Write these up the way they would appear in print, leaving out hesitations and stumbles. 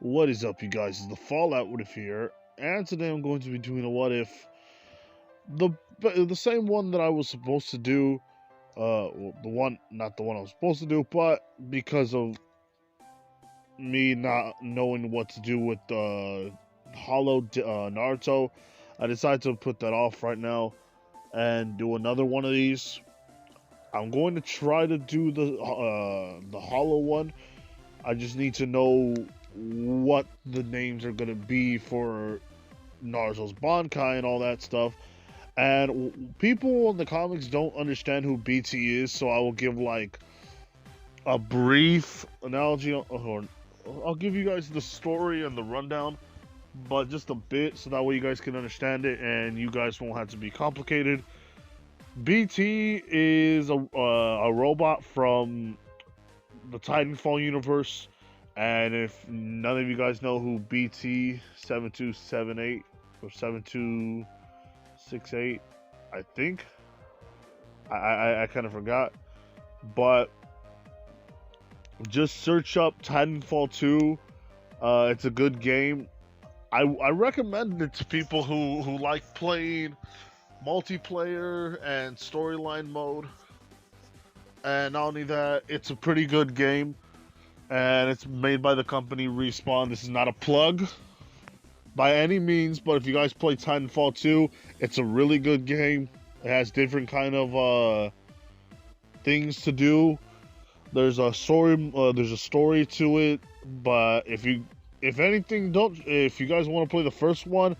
What is up, you guys? It's the Fallout What If here, and today I'm going to be doing a What If, the the same one that I was supposed to do. Well, not the one I was supposed to do, but because of me not knowing what to do with Hollow Naruto, I decided to put that off right now and do another one of these. I'm going to try to do the Hollow one. I just need to know what the names are gonna be for Naruto's Bankai and all that stuff. And people in the comics don't understand who BT is, so I will give like a brief analogy, or I'll give you guys the story and the rundown, but just a bit, so that way you guys can understand it and you guys won't have to be complicated. BT is a robot from the Titanfall universe. And if none of you guys know who BT 7278 or 7268, I think I kind of forgot, but just search up Titanfall 2. It's a good game. I recommend it to people who like playing multiplayer and storyline mode. And not only that, it's a pretty good game. And it's made by the company Respawn. This is not a plug by any means, but if you guys play Titanfall 2, it's a really good game. It has different kind of things to do. There's a story to it, but if you guys want to play the first one,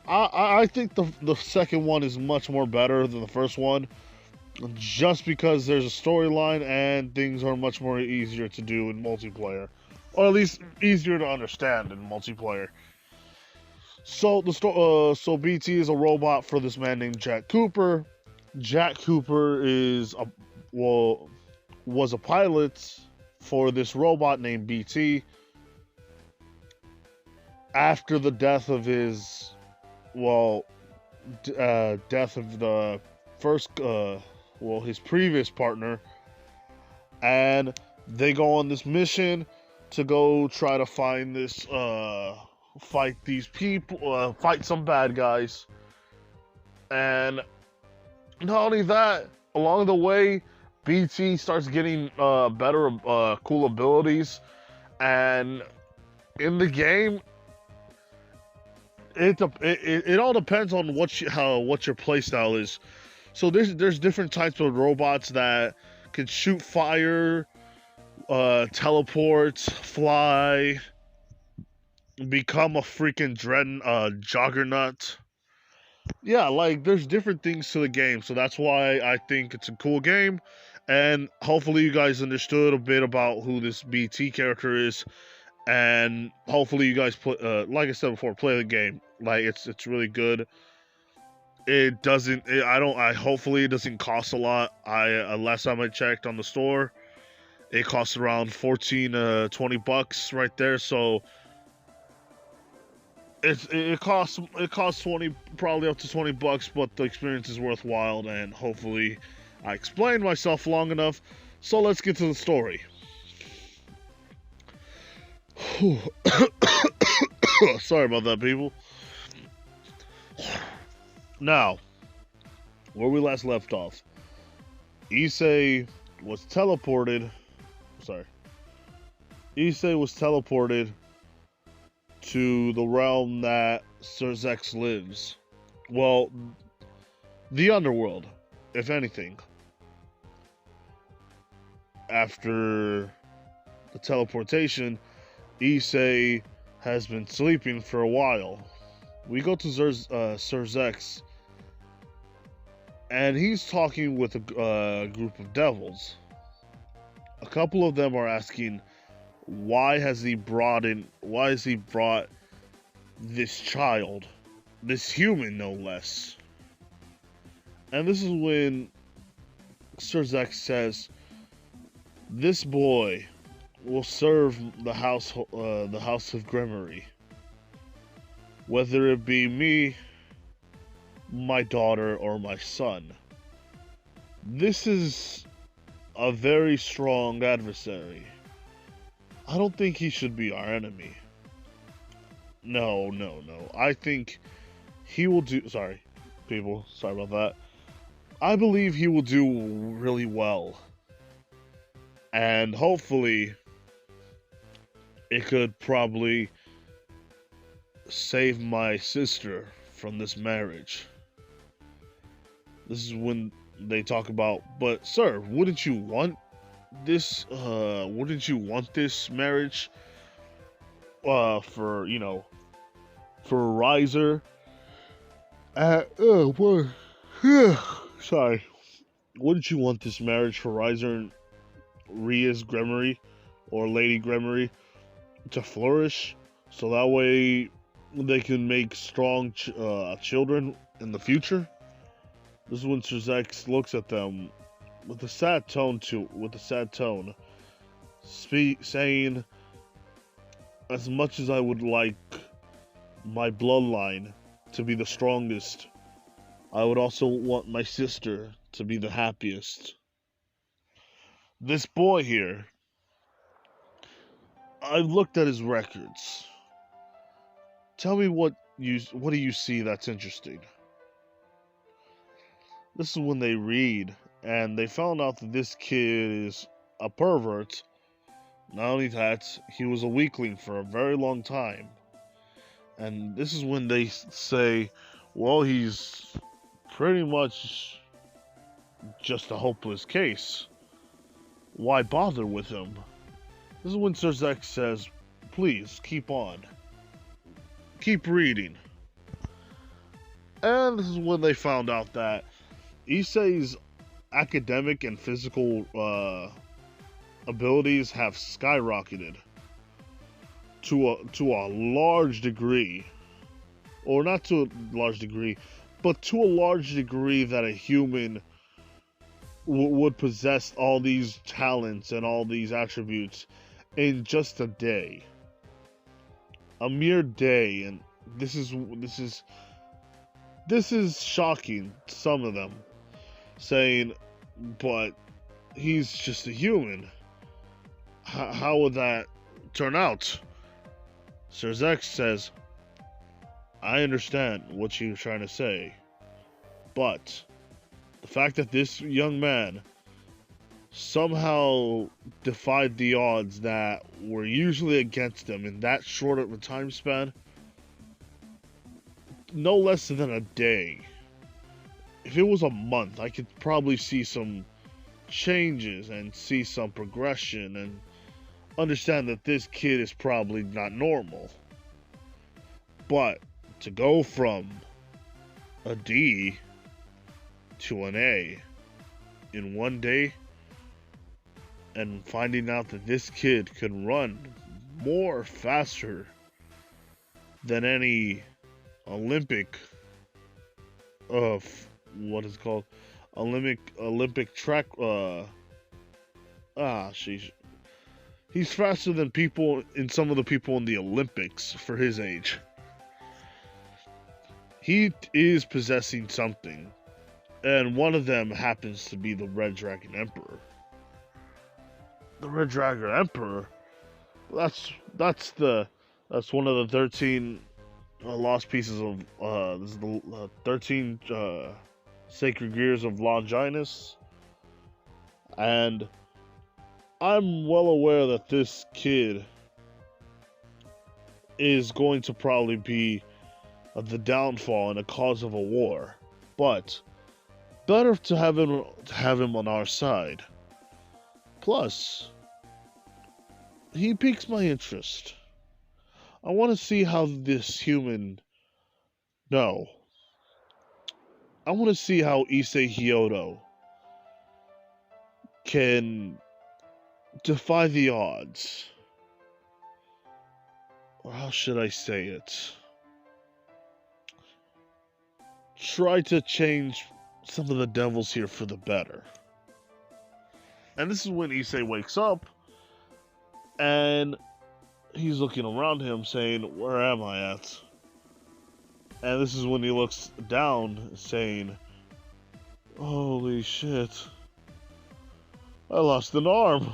I think the second one is much more better than the first one. Just because there's a storyline and things are much more easier to do in multiplayer, or at least easier to understand in multiplayer. So so BT is a robot for this man named Jack Cooper. Jack Cooper was a pilot for this robot named BT. After the death of his death of the first his previous partner, and they go on this mission to go try to find this fight these people, fight some bad guys. And not only that, along the way BT starts getting better cool abilities, and in the game it all depends on what your playstyle is. So there's different types of robots that can shoot fire, teleport, fly, become a freaking juggernaut. Yeah, like there's different things to the game, so that's why I think it's a cool game. And hopefully you guys understood a bit about who this BT character is, and hopefully you guys like I said before, play the game. Like it's really good. It doesn't. I hopefully it doesn't cost a lot. Last time I checked on the store, it costs around 14 $20 right there. So it costs 20, probably up to $20, but the experience is worthwhile, and hopefully I explained myself long enough. So let's get to the story. Sorry about that, people. Now, where we last left off, Issei was teleported. Issei was teleported to the realm that Sirzechs lives. Well, the Underworld, if anything. After the teleportation, Issei has been sleeping for a while. We go to Sirzechs, and he's talking with a group of devils. A couple of them are asking, why has he brought this child, this human no less? And this is when Sirzechs says, this boy will serve the house of Gremory, whether it be me, my daughter, or my son. This is a very strong adversary. I don't think he should be our enemy. No, no, no. I think he will do. Sorry, people. Sorry about that. I believe he will do really well. And hopefully, it could probably save my sister from this marriage. This is when they talk about, but sir, wouldn't you want this marriage for, for a riser? Oh boy. Sorry. Wouldn't you want this marriage for Riser and Ria's Gremory or Lady Gremory to flourish, so that way they can make strong children in the future? This is when Sirzechs looks at them with a sad tone, saying, "As much as I would like my bloodline to be the strongest, I would also want my sister to be the happiest." This boy here, I've looked at his records. Tell me what do you see that's interesting? This is when they read, and they found out that this kid is a pervert. Not only that, he was a weakling for a very long time. And this is when they say, well, he's pretty much just a hopeless case. Why bother with him? This is when Sirzechs says, please, keep on. Keep reading. And this is when they found out that Issei's academic and physical abilities have skyrocketed to a large degree, or not to a large degree, but to a large degree that a human would possess all these talents and all these attributes in just a day, a mere day. And this is shocking to some of them, saying, but he's just a human. How would that turn out? Sirzechs says, I understand what you're trying to say, but the fact that this young man somehow defied the odds that were usually against him in that short of a time span, no less than a day. If it was a month, I could probably see some changes and see some progression and understand that this kid is probably not normal. But to go from a D to an A in one day, and finding out that this kid can run faster than any Olympic what is it called? Olympic track he's faster than some of the people in the Olympics for his age. He is possessing something, and one of them happens to be the Red Dragon Emperor. The Red Dragon Emperor, that's one of the 13 lost pieces of this is the 13 sacred gears of Longinus, and I'm well aware that this kid is going to probably be the downfall and a cause of a war, but better to have him on our side. Plus, he piques my interest. I want to see how this human... No. I want to see how Issei Hyodo can defy the odds. Or how should I say it? Try to change some of the devils here for the better. And this is when Issei wakes up, and he's looking around him saying, where am I at? And this is when he looks down saying, holy shit, I lost an arm.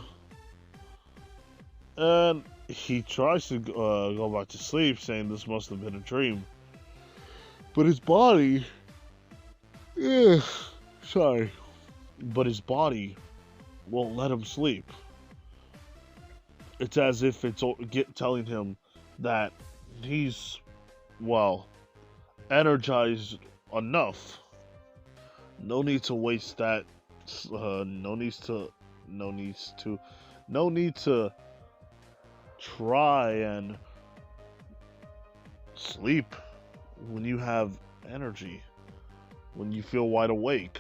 And he tries to go back to sleep, saying this must have been a dream. But his body... Ugh, sorry. But his body won't let him sleep. It's as if it's telling him that he's, well, energized enough. No need to waste that. No need to try and sleep when you have energy, when you feel wide awake.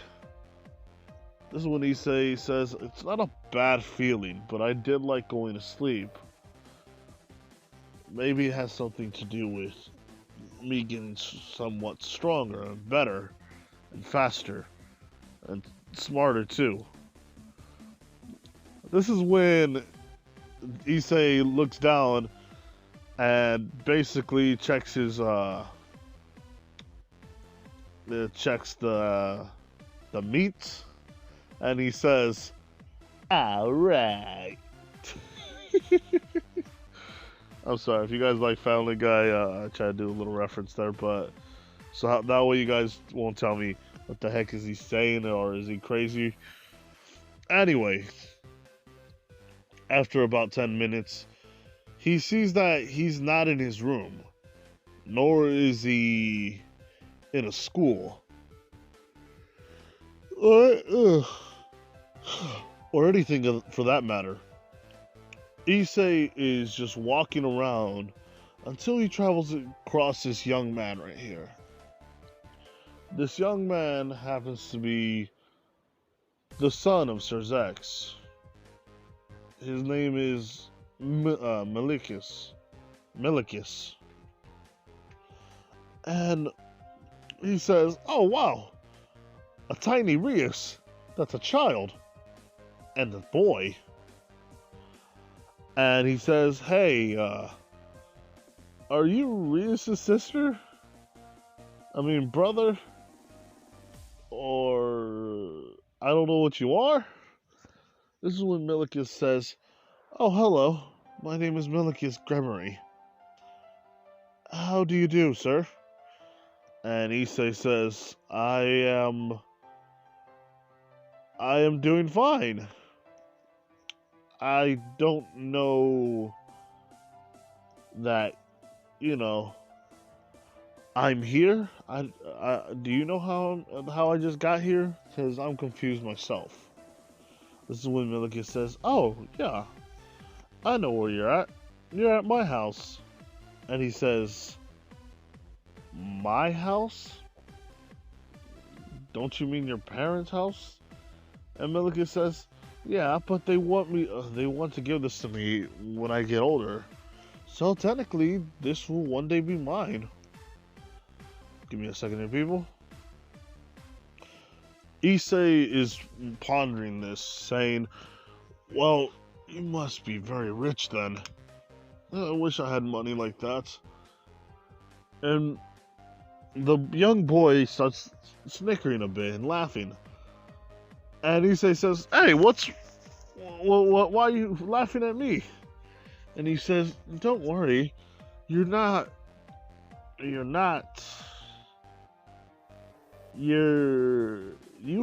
This is when Issei says, it's not a bad feeling, but I did like going to sleep. Maybe it has something to do with me getting somewhat stronger and better and faster and smarter too. This is when Issei looks down and basically checks his checks the meat, and he says, "All right." I'm sorry if you guys like Family Guy. I try to do a little reference there, but so that way you guys won't tell me what the heck is he saying, or is he crazy? Anyway, after about 10 minutes, he sees that he's not in his room, nor is he in a school, or anything for that matter. Issei is just walking around until he travels across this young man right here. This young man happens to be the son of Sirzechs. His name is Millicus. And he says, "Oh wow, a tiny Rius. That's a child. And a boy." And he says, "Hey, are you Rius' sister? I mean, brother? Or I don't know what you are?" This is when Millicus says, "Oh, hello. My name is Millicus Gregory. How do you do, sir?" And Issei says, I am doing fine. I don't know that, I'm here. Do you know how I just got here? Because I'm confused myself." This is when Millicus says, "Oh, yeah, I know where you're at. You're at my house." And he says, "My house? Don't you mean your parents' house?" And Millicus says, "Yeah, but they want to give this to me when I get older. So technically, this will one day be mine." Give me a second here, people. Issei is pondering this, saying, "Well, you must be very rich then. I wish I had money like that." And the young boy starts snickering a bit and laughing. And Issei says, "Hey, why are you laughing at me?" And he says, "Don't worry, you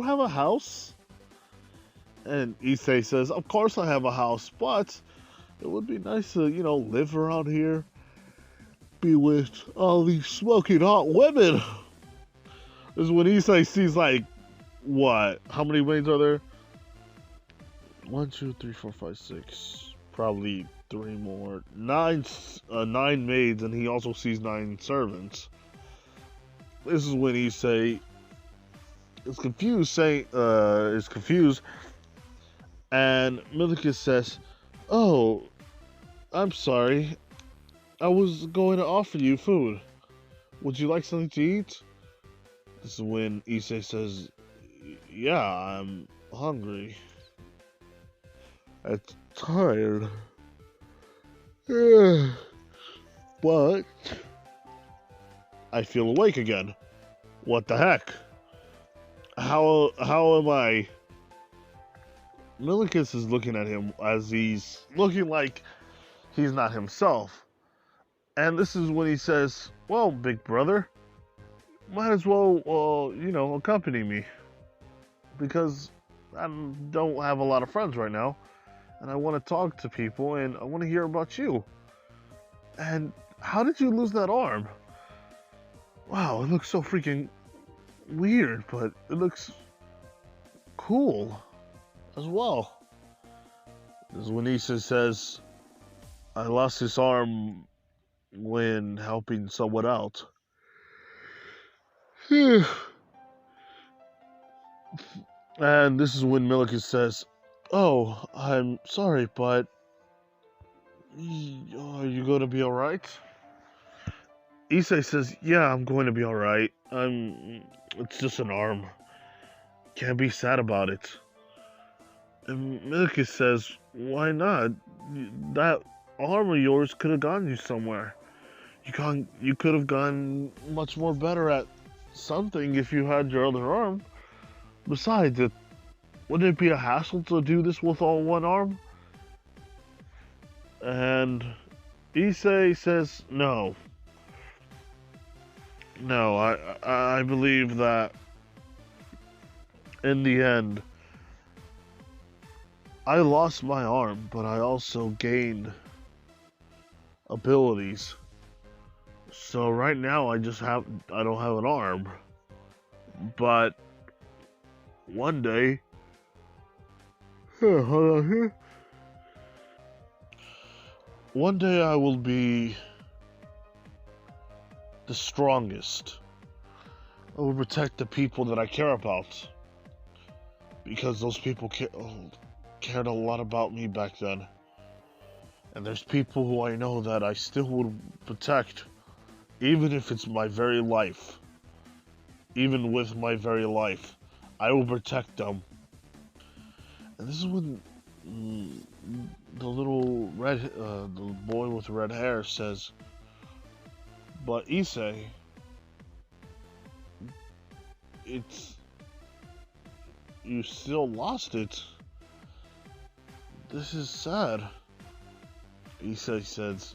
have a house?" And Issei says, "Of course I have a house, but it would be nice to, live around here, be with all these smoking hot women." This is when Issei sees, like, what? How many maids are there? 1, 2, 3, 4, 5, 6. Probably 3 more. 9 maids, and he also sees 9 servants. This is when Issei is confused, and Millicus says, "Oh, I'm sorry. I was going to offer you food. Would you like something to eat?" This is when Issei says, "Yeah, I'm hungry. I'm tired. But I feel awake again. What the heck? How am I?" Millicus is looking at him as he's looking like he's not himself. And this is when he says, well, big brother, might as well, accompany me. Because I don't have a lot of friends right now. And I want to talk to people, and I want to hear about you. And how did you lose that arm? Wow, it looks so freaking weird, but it looks cool as well. This is when Issei says, I lost this arm when helping someone out. And this is when Millicus says, oh, I'm sorry, but are you going to be alright? Issei says, yeah, I'm going to be alright. It's just an arm. Can't be sad about it. And Millicus says, why not? That arm of yours could have gotten you somewhere. You could have gotten much more better at something if you had your other arm. Besides, wouldn't it be a hassle to do this with all one arm? And Issei says, no. No, I believe that in the end, I lost my arm, but I also gained abilities. So right now I don't have an arm. But one day, hold on here. One day I will be the strongest. I will protect the people that I care about. Because those people cared a lot about me back then. And there's people who I know that I still would protect. Even if it's my very life. Even with my very life. I will protect them. And this is when the little the boy with red hair says, but Issei, you still lost it. This is sad. Issei says,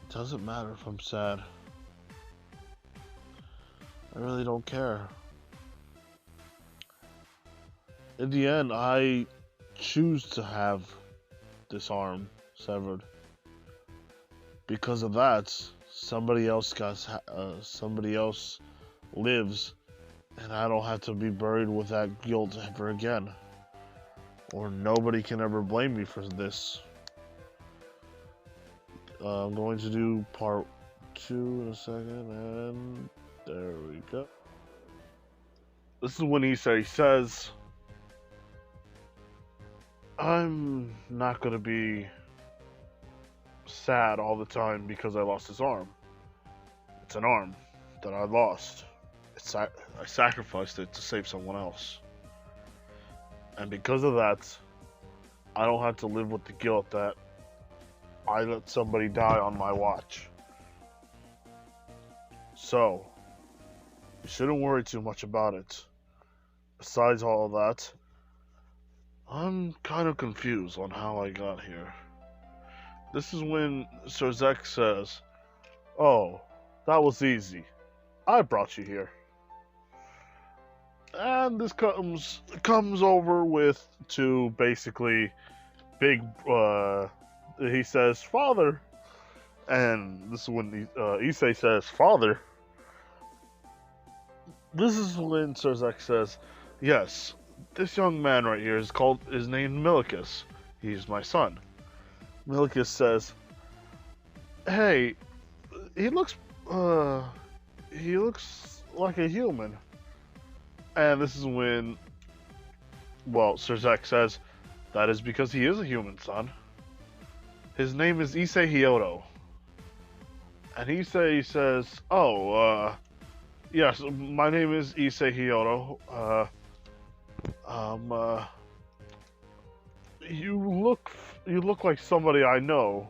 it doesn't matter if I'm sad. I really don't care. In the end, I choose to have this arm severed. Because of that, somebody else lives, and I don't have to be buried with that guilt ever again. Or nobody can ever blame me for this. I'm going to do part 2 in a second, and there we go. This is when Issei says, I'm not going to be sad all the time because I lost this arm. It's an arm that I lost. I sacrificed it to save someone else. And because of that, I don't have to live with the guilt that I let somebody die on my watch. So, you shouldn't worry too much about it. Besides all of that, I'm kind of confused on how I got here. This is when Sirzechs says, oh, that was easy. I brought you here. And this comes over with to basically big, he says, father. And this is when Issei says, father. This is when Sirzechs says, yes, this young man right here is named Millicus. He's my son. Millicus says, hey, he looks like a human. And this is when, Sirzechs says, that is because he is a human, son. His name is Issei Hyoto. And Issei says, oh, yes, my name is Issei Hyoto. You look like somebody I know.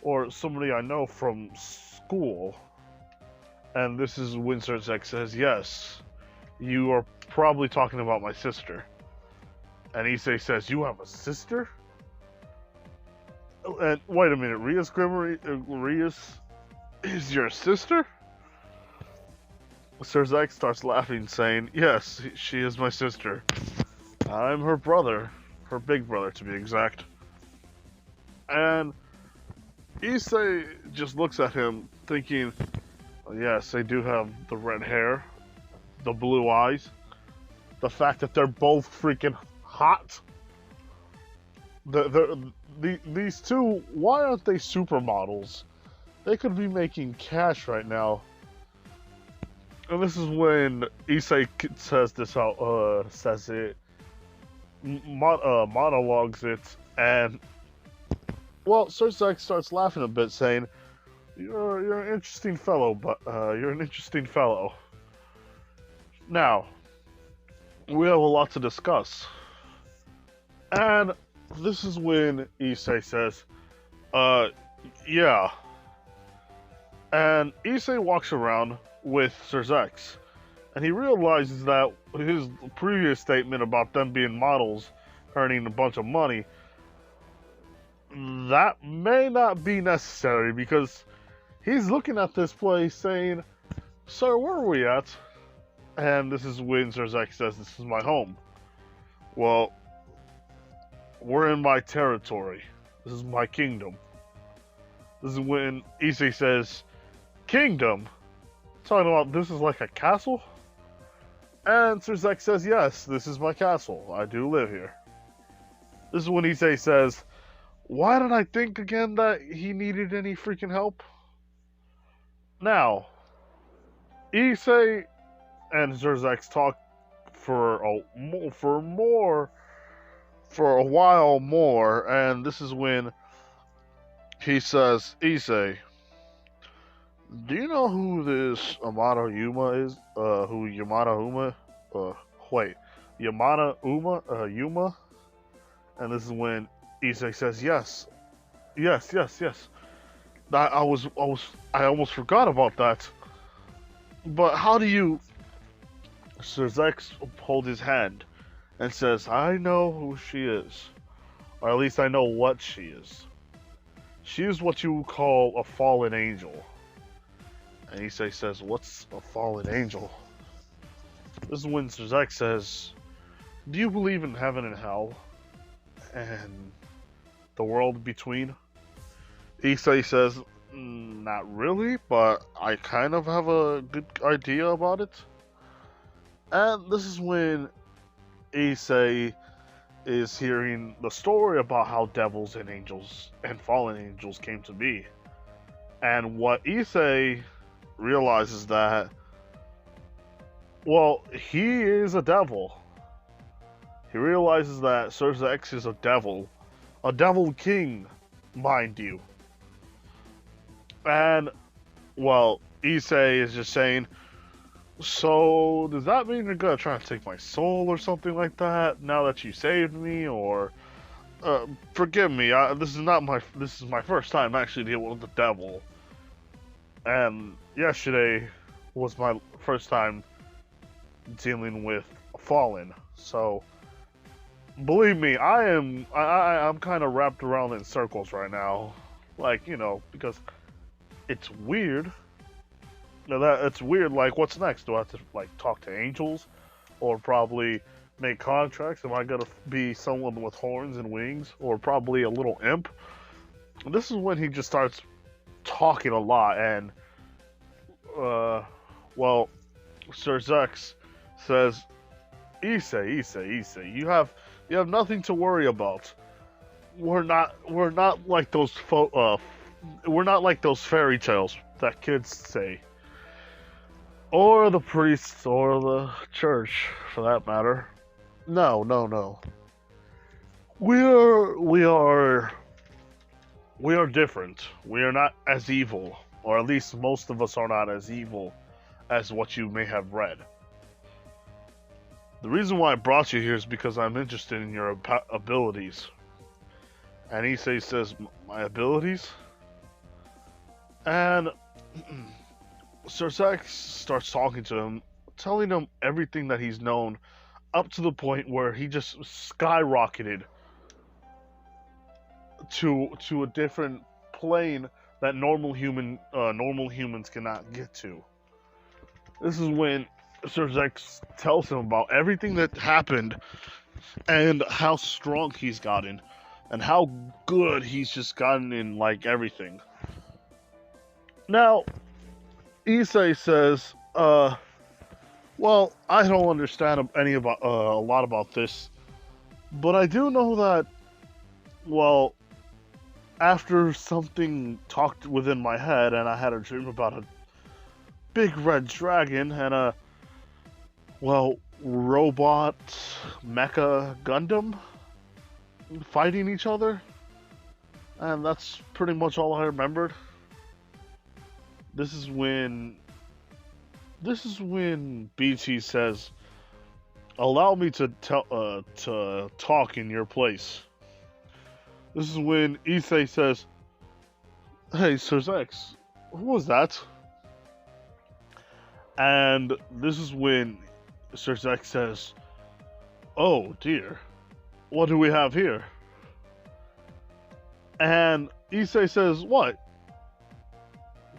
Or somebody I know from school. And this is when Sirzechs says, yes, you are probably talking about my sister. And Issei says, you have a sister? And wait a minute, Rias is your sister? Sirzechs starts laughing, saying, "Yes, she is my sister. I'm her brother, her big brother to be exact." And Issei just looks at him, thinking, "Yes, they do have the red hair, the blue eyes, the fact that they're both freaking hot. These two, why aren't they supermodels? They could be making cash right now." And this is when Issei says this out, says it, monologues it, and well, Sirzechs starts laughing a bit, saying, "You're an interesting fellow, but you're an interesting fellow. Now, we have a lot to discuss." And this is when Issei says, "Uh, yeah." And Issei walks around with Sirzechs, and he realizes that his previous statement about them being models, earning a bunch of money, that may not be necessary, because he's looking at this place saying, "Sir, where are we at?" And this is when Sirzechs says, "This is my home." "Well, we're in my territory. This is my kingdom." This is when Issei says, "Kingdom? Talking about this is like a castle?" And Sirzechs says, "Yes, this is my castle. I do live here." This is when Issei says, "Why did I think again that he needed any freaking help?" Now, Issei and Sirzechs talk for a while more, and this is when he says, "Issei, do you know who this Amada Yuma is? Who Yamada Uma? Wait, Yamada Yuma?" And this is when Issei says, "Yes, yes, yes, yes. I almost forgot about that. But how do you?" Sirzechs holds his hand and says, "I know who she is, or at least I know what she is. She is what you call a fallen angel." And Issei says, "What's a fallen angel?" This is when Sirzechs says, "Do you believe in heaven and hell, and the world between?" Issei says, "Not really, but I kind of have a good idea about it." And this is when Issei is hearing the story about how devils and angels and fallen angels came to be. And what Issei realizes that, well, he is a devil. He realizes that Sirzechs is a devil king, mind you. And, well, Issei is just saying, "So, does that mean you're gonna try to take my soul or something like that, now that you saved me, or, forgive me, this is my first time actually dealing with the devil. And yesterday was my first time dealing with Fallen, so, believe me, I'm kind of wrapped around in circles right now. Like, because it's weird. It's weird, like, what's next? Do I have to, like, talk to angels? Or probably make contracts? Am I gonna be someone with horns and wings? Or probably a little imp?" And this is when he just starts talking a lot, and, well, Sirzechs says, Issei, you have nothing to worry about. We're not like those we're not like those fairy tales that kids say, or the priests, or the church, for that matter. No, no, no. We are different. We are not as evil, or at least most of us are not as evil as what you may have read. The reason why I brought you here is because I'm interested in your abilities." And Issei says, "My abilities?" And Sirzechs starts talking to him, telling him everything that he's known, up to the point where he just skyrocketed to a different plane that normal humans cannot get to. This is when Sirzechs tells him about everything that happened and how strong he's gotten and how good he's just gotten in like everything. Now, Issei says, well, I don't understand a lot about this, but I do know that, well, after something talked within my head and I had a dream about a big red dragon and a, well, robot mecha Gundam fighting each other, and that's pretty much all I remembered. This is when BT says, "Allow me to talk in your place." This is when Issei says, "Hey, Sirzechs, who was that?" And this is when Sirzechs says, "Oh dear, what do we have here?" And Issei says, "What?"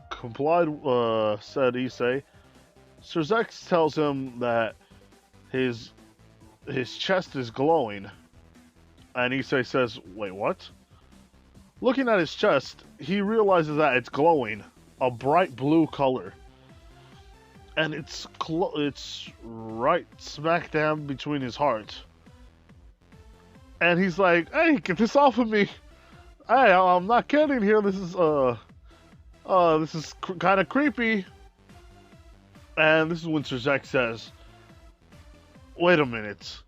Complied, said Issei. Sirzechs tells him that his chest is glowing. And Issei says, "Wait, what?" Looking at his chest, he realizes that it's glowing, a bright blue color. And it's right smack dab between his heart. And he's like, "Hey, get this off of me! Hey, I'm not kidding here. This is kind of creepy." And this is when Sirzechs says, "Wait a minute.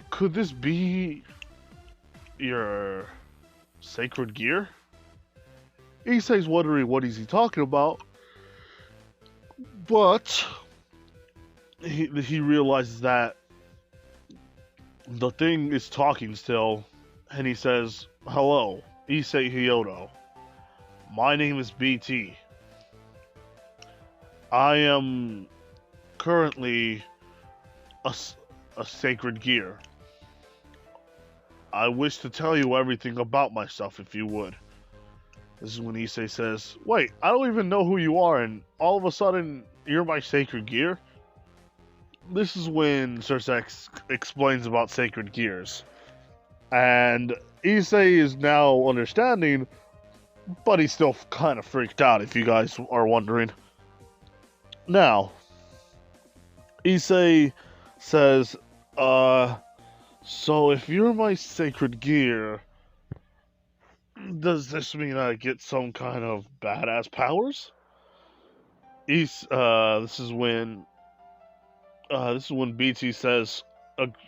Could this be your sacred gear?" Issei's wondering what is he talking about, but he realizes that the thing is talking still, and he says, "Hello, Issei Hyodo. My name is BT. I am currently a sacred gear. I wish to tell you everything about myself if you would." This is when Issei says, "Wait, I don't even know who you are, and all of a sudden you're my sacred gear?" This is when Sirzechs explains about sacred gears. And Issei is now understanding, but he's still kind of freaked out, if you guys are wondering. Now, Issei says, so if you're my sacred gear, does this mean I get some kind of badass powers?" This is when BT says,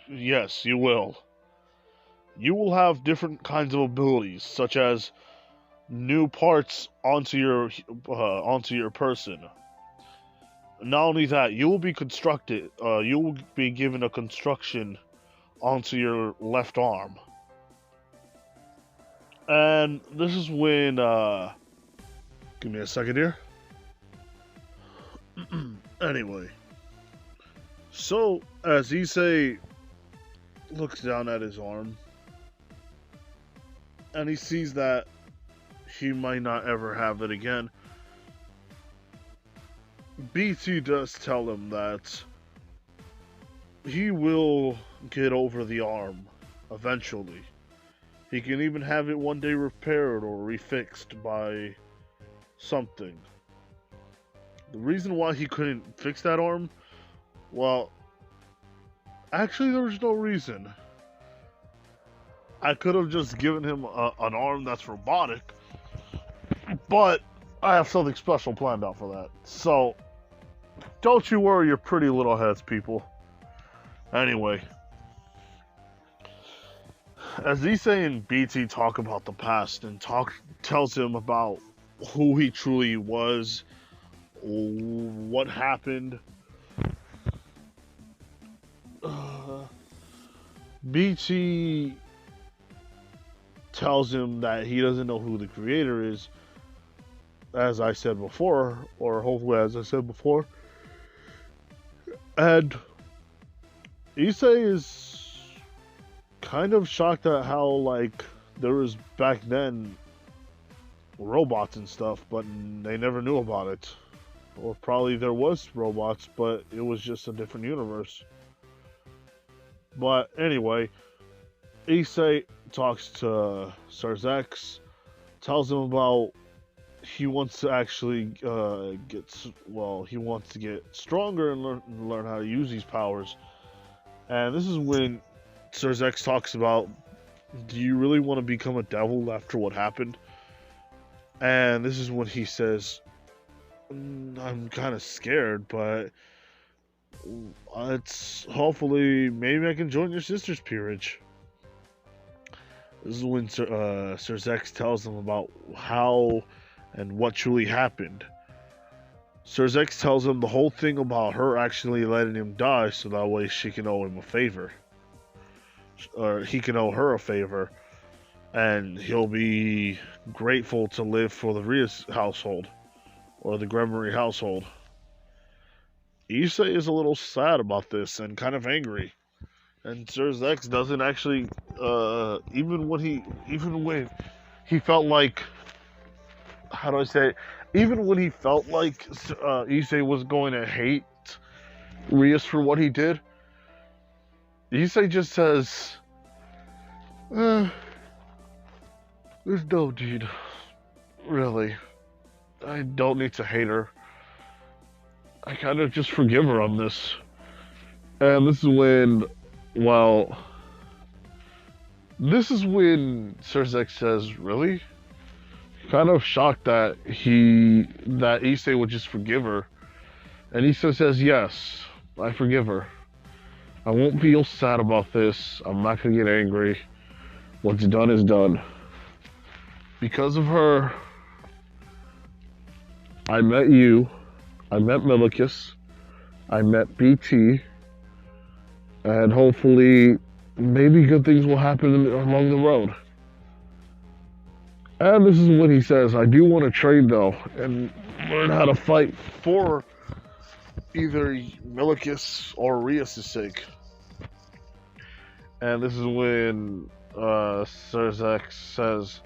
"Yes, you will. You will have different kinds of abilities, such as new parts onto your person. Not only that, you will be you will be given a construction onto your left arm." And this is when, give me a second here. Anyway, so as Issei looks down at his arm, and he sees that he might not ever have it again, BT does tell him that he will get over the arm eventually. He can even have it one day repaired or refixed by something. The reason why he couldn't fix that arm, well, actually there was no reason. I could have just given him an arm that's robotic, but I have something special planned out for that. So, don't you worry your pretty little heads, people. Anyway, as Issei and BT talk about the past and tells him about who he truly was, what happened, BT tells him that he doesn't know who the creator is, as I said before, or hopefully as I said before. And Issei is kind of shocked at how, like, there was back then robots and stuff, but they never knew about it. Or probably there was robots, but it was just a different universe. But anyway, Issei talks to Sirzechs, tells him about he wants to actually he wants to get stronger and learn how to use these powers. And this is when Sirzechs talks about, do you really want to become a devil after what happened? And this is when he says, I'm kind of scared, but it's hopefully maybe I can join your sister's peerage. This is when Sirzechs tells them about how and what truly happened. Sirzechs tells him the whole thing about her actually letting him die so that way she can owe him a favor. Or he can owe her a favor. And he'll be grateful to live for the Rias household. Or the Gremory household. Issei is a little sad about this and kind of angry. And Sirzechs doesn't actually, even when he felt like, how do I say it? Even when he felt like Issei was going to hate Rias for what he did, Issei just says, there's no need, really. I don't need to hate her. I kind of just forgive her on this. And this is when, Sirzechs says, really? Kind of shocked that Issei would just forgive her. And Issei says, yes, I forgive her. I won't feel sad about this. I'm not gonna get angry. What's done is done. Because of her, I met you, I met Millicus, I met BT, and hopefully maybe good things will happen along the road. And this is what he says, I do want to train though, and learn how to fight for either Millicus or Rias' sake. And this is when Sirzechs says,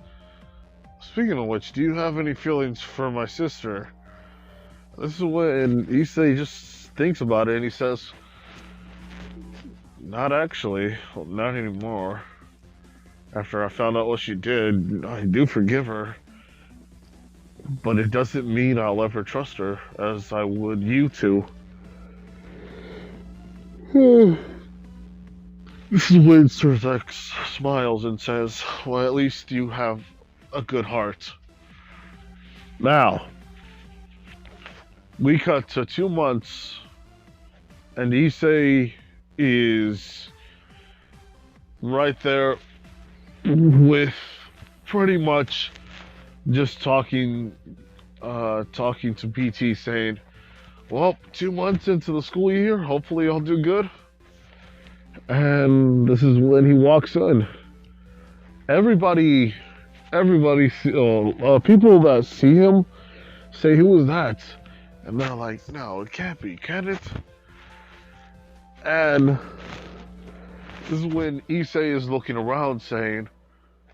speaking of which, do you have any feelings for my sister? This is when Issei just thinks about it and he says, not actually, well, not anymore. After I found out what she did, I do forgive her. But it doesn't mean I'll ever trust her as I would you two. This is when Sirzechs smiles and says, well, at least you have a good heart. Now, we cut to 2 months, and Issei is right there with pretty much just talking to BT, saying, well, 2 months into the school year, hopefully I'll do good. And this is when he walks in. Everybody, people that see him say, who is that? And they're like, no, it can't be, can it? And this is when Issei is looking around saying,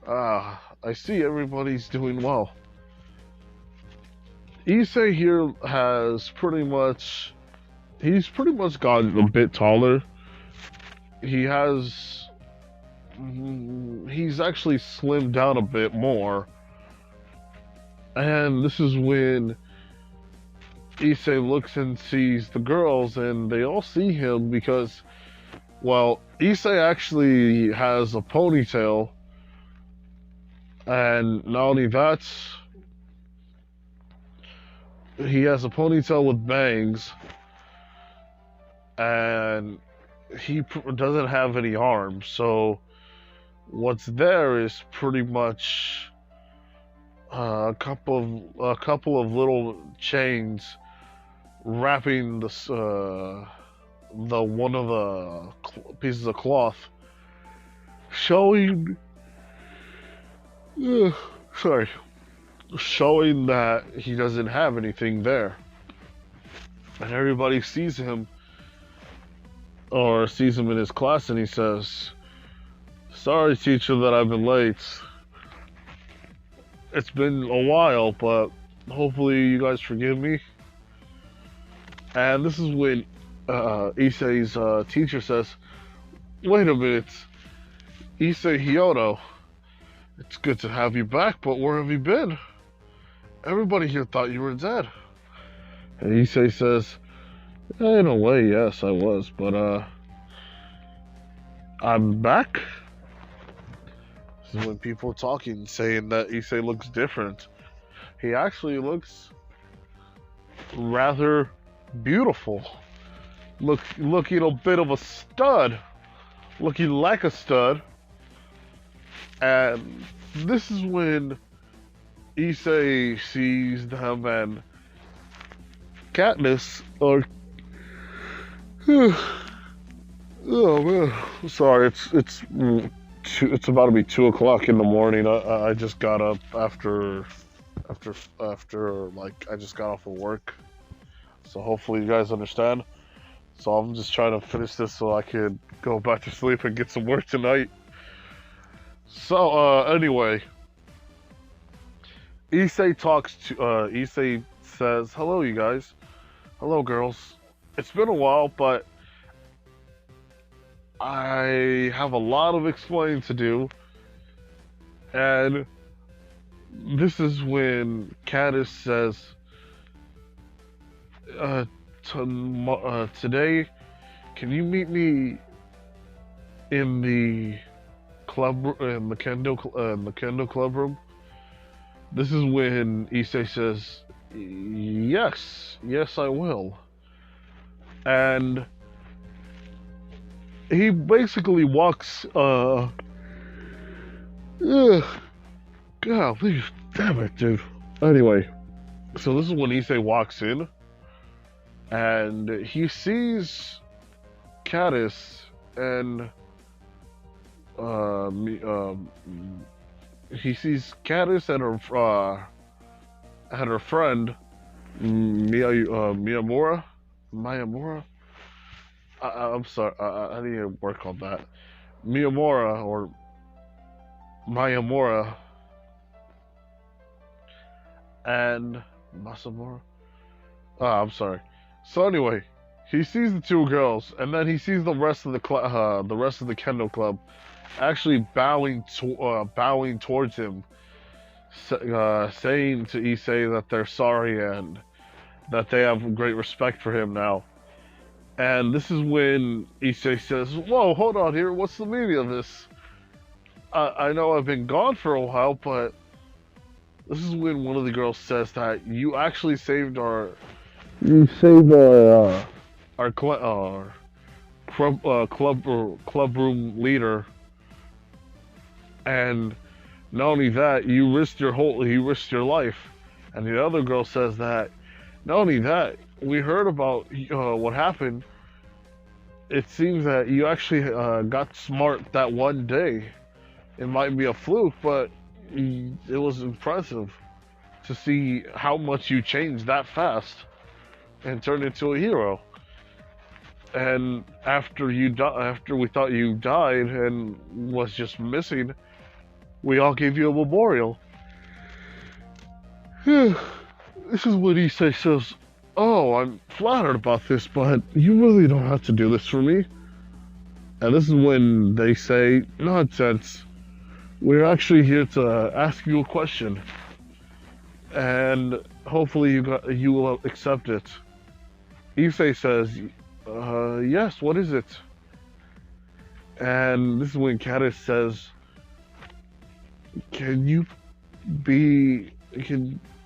I see everybody's doing well. Issei here has he's pretty much gotten a bit taller. He's actually slimmed down a bit more. And this is when Issei looks and sees the girls, and they all see him because, well, Issei actually has a ponytail. And not only that, he has a ponytail with bangs. And he doesn't have any arms, so what's there is pretty much a couple of little chains wrapping the one of the pieces of cloth, showing that he doesn't have anything there, and everybody sees him in his class, and he says, sorry teacher that I've been late. It's been a while, but hopefully you guys forgive me. And this is when Issei's teacher says, "Wait a minute, Issei Hyoto, it's good to have you back, but where have you been? Everybody here thought you were dead." And Issei says, "In a way, yes, I was, but I'm back." This is when people are talking, saying that Issei looks different. He actually looks rather beautiful. Looking a bit of a stud. Looking like a stud. And this is when Issei sees them and Katniss are... Oh man, sorry, it's about to be 2 o'clock in the morning. I just got up after like I just got off of work, so hopefully you guys understand. So I'm just trying to finish this so I could go back to sleep and get some work tonight. So anyway, Issei says, "Hello, you guys. Hello, girls. It's been a while, but I have a lot of explaining to do." And this is when Katniss says, "Today, can you meet me in the Kendo club room?" This is when Issei says, yes, I will." And he basically walks, golly, damn it, dude. Anyway, so this is when Issei walks in, and he sees Katniss and, he sees Katniss and her friend, Miyamura? I'm sorry, I need to work on that. Miyamura, or Mayamura, and Masamura? I'm sorry. So anyway, he sees the two girls, and then he sees the rest of the Kendo club actually bowing towards him, saying to Issei that they're sorry and that they have great respect for him now. And this is when Issei says, "Whoa, hold on here, what's the meaning of this? I know I've been gone for a while, but..." This is when one of the girls says that you actually saved our club room leader, and not only that, you risked your life. And the other girl says that not only that, we heard about what happened. It seems that you actually got smart that one day. It might be a fluke, but it was impressive to see how much you changed that fast and turned into a hero. And after we thought you died and was just missing, we all gave you a memorial." This is what Issei says, "Oh, I'm flattered about this, but you really don't have to do this for me." And this is when they say, "Nonsense. We're actually here to ask you a question, and hopefully you will accept it." Issei says, "Yes, what is it?" And this is when Katniss says,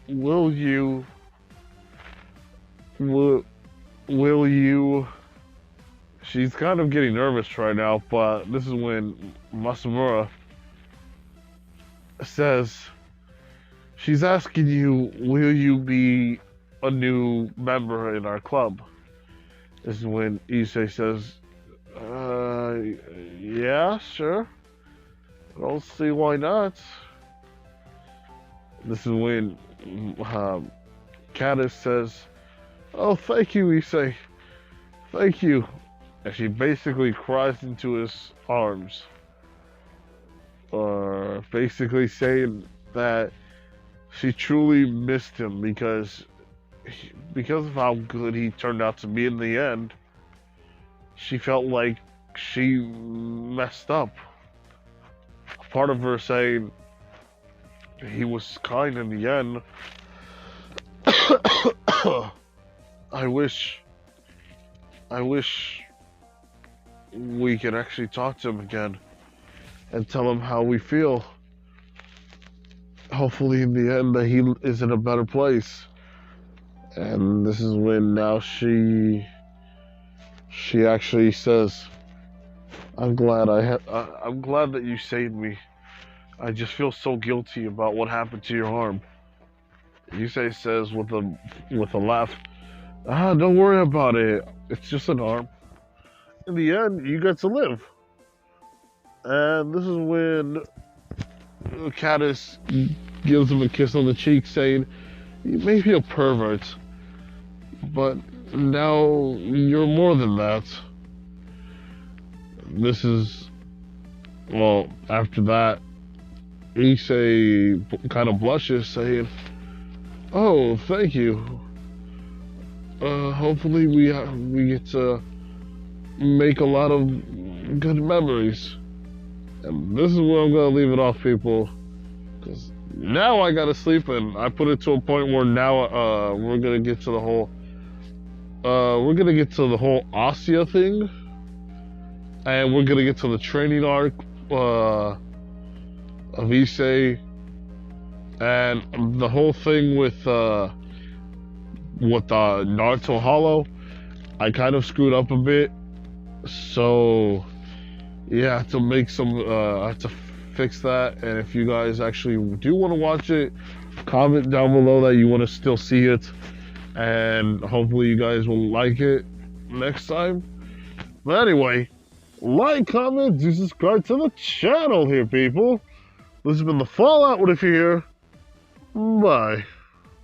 will you..." She's kind of getting nervous right now, but this is when Masamura says, she's asking you, "Will you be a new member in our club?" This is when Issei says, "Yeah, sure. I don't see why not." This is when Katniss says, "Oh, thank you, Issei. Thank you." And she basically cries into his arms. Basically saying that she truly missed him because of how good he turned out to be in the end. She felt like she messed up. Part of her saying he was kind in the end. I wish we could actually talk to him again and tell him how we feel. Hopefully in the end that he is in a better place. And this is when now she actually says, I'm glad that you saved me. I just feel so guilty about what happened to your arm. Issei says with a laugh, don't worry about it. It's just an arm. In the end, you get to live. And this is when Caddis gives him a kiss on the cheek, saying, you may be a pervert, but now you're more than that. This is, well, after that, Issei kind of blushes, saying, oh, thank you. Hopefully we get to make a lot of good memories. And this is where I'm gonna leave it off, people, because now I gotta sleep, and I put it to a point where now we're gonna get to the whole Asya thing, and we're gonna get to the training arc of Issei, and the whole thing with Naruto Hollow. I kind of screwed up a bit, so yeah, I have to make some. I have to fix that. And if you guys actually do want to watch it, comment down below that you want to still see it, and hopefully you guys will like it next time. But anyway, like, comment, do subscribe to the channel here, people. This has been the Fallout. What if you're here? Bye.